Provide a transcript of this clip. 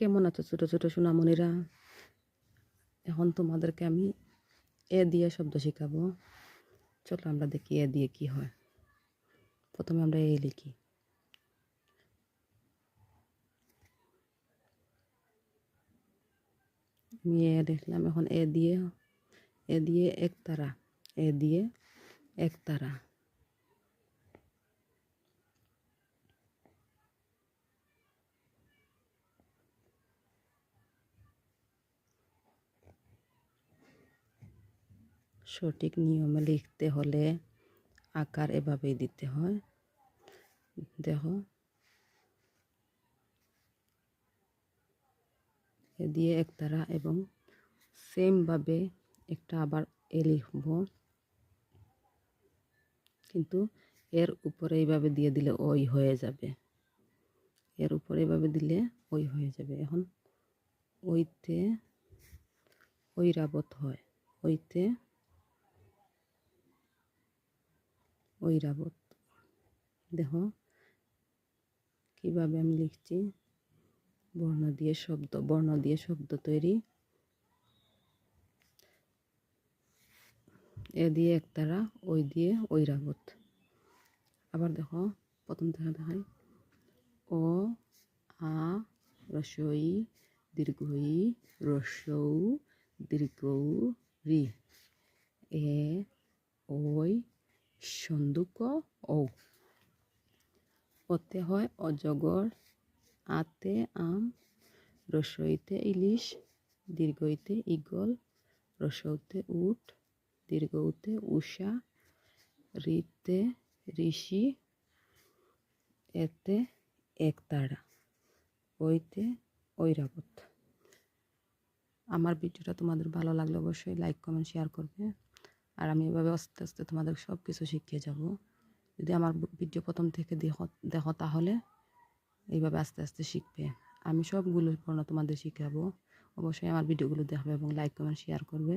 কেমন আছো ছোট ছোট সোনামণিরা? এখন তোমাদেরকে আমি এ দিয়ে শব্দ শেখাবো। চলো আমরা দেখি এ দিয়ে কি হয়। প্রথমে আমরা এ লিখি। আমি এ লিখলাম। এখন এ দিয়ে একতারা। এ দিয়ে একতারা। সঠিক নিয়মে লিখতে হলে আকার এভাবেই দিতে হয়। দেখো, এ দিয়ে একতারা এবং সেমভাবে একটা আবার এ লিখব, কিন্তু এর উপরে এইভাবে দিয়ে দিলে ওই হয়ে যাবে। এর উপরে এইভাবে দিলে ওই হয়ে যাবে। এখন ওইতে ঐরাবত হয়। ওইতে ঐরাবত। দেখো কিভাবে আমি লিখছি। বর্ণ দিয়ে শব্দ তৈরি। এ দিয়ে একতারা, ওই দিয়ে ঐরাবত। আবার দেখো, প্রথম থেকে দেখাই। অ আ রস্বই দীর্ঘই রস্যৌ দীর্ঘৌ রি। এ ওই সন্দুক ঔ। ওতে হয় অজগর, আতে আম, রস্বইতে ইলিশ, দীর্ঘইতে ঈগল, রস্যৌতে উট, দীর্ঘৌতে উষা, রিতে ঋষি, এতে একতারা, ওইতে ঐরাবত। আমার ভিডিওটা তোমাদের ভালো লাগলে অবশ্যই লাইক কমেন্ট শেয়ার করবে। আর আমি এভাবে আস্তে আস্তে তোমাদের সব কিছু শিখিয়ে যাব। যদি আমার ভিডিও প্রথম থেকে দেখো তাহলে এইভাবে আস্তে আস্তে শিখবে। আমি সবগুলোর পড়া তোমাদের শিখাবো। অবশ্যই আমার ভিডিওগুলো দেখবে এবং লাইক কমেন্ট শেয়ার করবে।